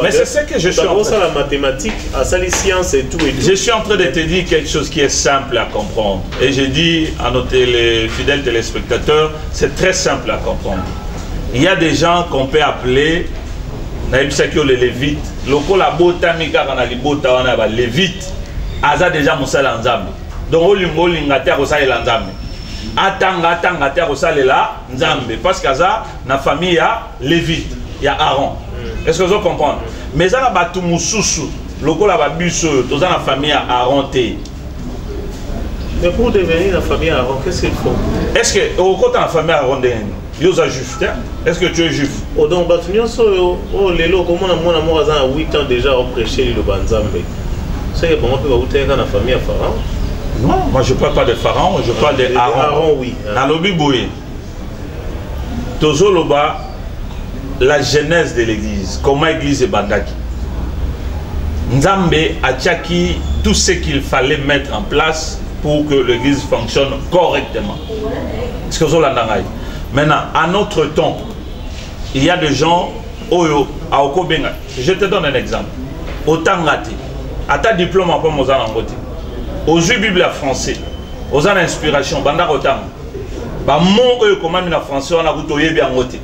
Mais c'est ce que je suis en train de la mathématique, à ça les sciences et tout. Je suis en train de te dire quelque chose qui est simple à comprendre. Et je dis à nos fidèles téléspectateurs, c'est très simple à comprendre. Il y a des gens qu'on peut appeler les lévites. Loko la bota mika kana libota wana ba lévite. Aza déjà musala nzambe. Donc olingo lingata ko sala nzambe. Atanga te ko sala nzambe parce qu'aza na famille ya lévite, ya Aaron. Est-ce que vous comprenez? Mais ça ba tu mususu. Loko la ba biso toza na famille ya Aaron te. Mais pour devenir la famille Aaron, qu'est-ce qu'il faut? Est-ce que au côté de la famille Aaron est-ce que tu es juif? Oh donc les lots comment on a 8 ans déjà au prêcher le Banzambe. C'est que comment peut vous dans la famille à Pharaon? Non, moi je parle pas de Pharaon, je parle de Aaron. Aaron oui. Nalobi Boye. Tozoloba la genèse de l'église, comment l'église est bandaki. Nzambe a tchaki tout ce qu'il fallait mettre en place pour que l'église fonctionne correctement. Est-ce que vous avez l'andangaï? Maintenant, à notre temps, il y a des gens, à Okobenga, je te donne un exemple. Au Tangati, à ta diplôme en pomme aux Anangoti, aux yeux Bible français, aux an inspiration, Banda Rotang, mon comment la français, on a goûté bien ngoté.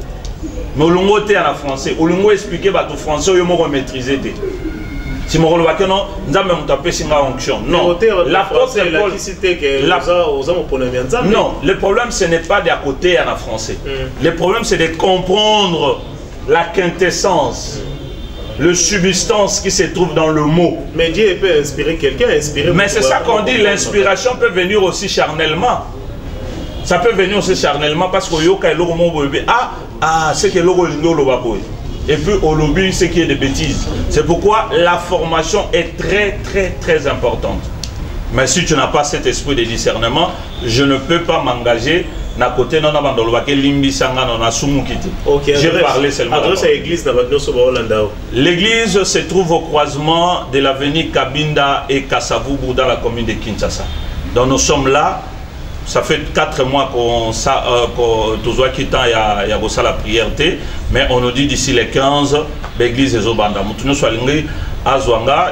Mais au longo en français, au longo expliquer tout français, au moins maîtriser. Si mon rôle est non, nous avons tapé sur la onction. Non, non, le problème ce n'est pas d'à côté en français. Le problème c'est de comprendre la quintessence, le substance qui se trouve dans le mot. Mais Dieu peut inspirer quelqu'un, inspirer. Mais c'est ça qu'on dit, l'inspiration peut venir aussi charnellement. Ça peut venir aussi charnellement parce que c'est que l'eau et puis au lobby, ce qui est des bêtises. C'est pourquoi la formation est très importante. Mais si tu n'as pas cet esprit de discernement, je ne peux pas m'engager. J'ai parlé seulement. L'église se trouve au croisement de l'avenue Kabinda et Kasavubu dans la commune de Kinshasa. Donc nous sommes là. Ça fait 4 mois qu'on a la prière, mais on nous dit d'ici les 15, l'église est au Banda.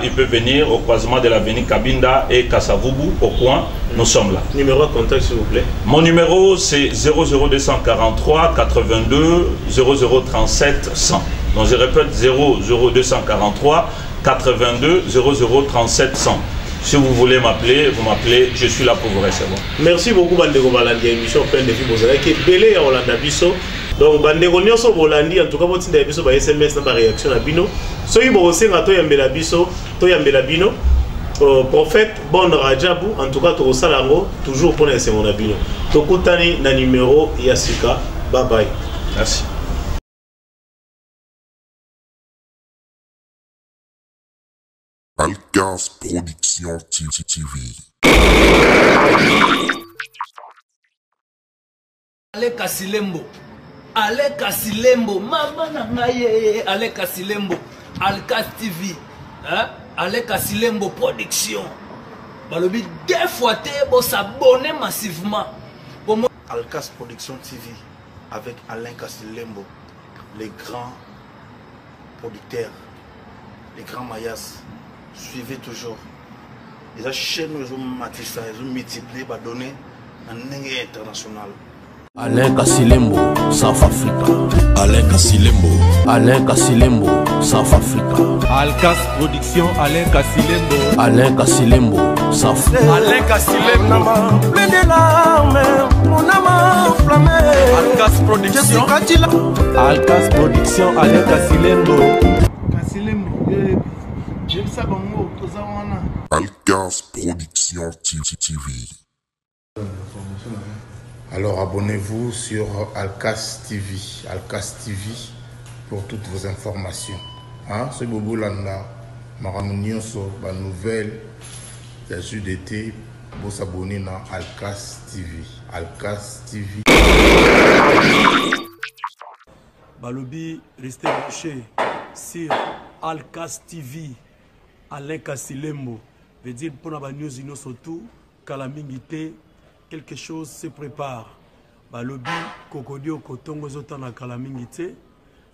Il peut venir au croisement de l'avenue Kabinda et Kasavubu, au coin, nous sommes là. Numéro de contact s'il vous plaît. Mon numéro c'est 00243 82 0037 100. Donc je répète 00243 82 0037 100. Si vous voulez m'appeler, vous m'appelez, je suis là pour vous recevoir. Merci beaucoup, Bandego Balandi, émission pleine de filles, qui est belé à Hollanda Bisso. Donc, Bandego Nyoso Bolandi, en tout cas, vous avez Bisso par SMS, dans la réaction à Bino. Soyez bon aussi, à Toyambela Bisso, Toyambela Bino, prophète Bon Rajabu, en tout cas, Toro Salango, toujours pour les secondes à Bino. Tokutani, na numéro Yasika. Bye bye. Merci. Alkas Production TV. Ale Kasilembo. Ale Kasilembo. Mama nangaye. Ale Kasilembo. Alkas TV. Hein? Ale Kasilembo Production. Balobi, deux fois, vous s'abonner massivement. Alkas Production TV avec Alain Kasilembo, les grands producteurs, les grands mayas. Suivez toujours. Les chaînes, ils ont multiplié, donné un international. Alain Kasilembo, South Africa. Alain Kasilembo. Alain Kasilembo, South Africa. Alcas Production, Alain Kasilembo. Alain Kasilembo, South Africa. Alain Kasilembo. Plein de larmes, mon âme enflammée. Alcas Production. Alcas Production, Alain Kasilembo. Kasilembo, j'aime ça bango, tozawana. Alcas Production TV. Alors abonnez-vous sur Alcas TV. Alcas TV pour toutes vos informations. Hein? C'est Bobo Landa. Maramunionso, la nouvelle. Il y a juste d'été. Pour s'abonner à Alcas TV. Alcas TV. Balobi, restez branchés sur Alcas TV. Alain Kasilembo. Veut dire pour la news surtout Kalamingité. Quelque chose se prépare. Balobi, Kokodio, Kotongo, Zotana, Kalamingité.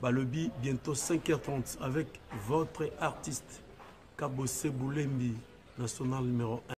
Balobi, bientôt 5h30 avec votre artiste Kabose Boulembi, national numéro 1.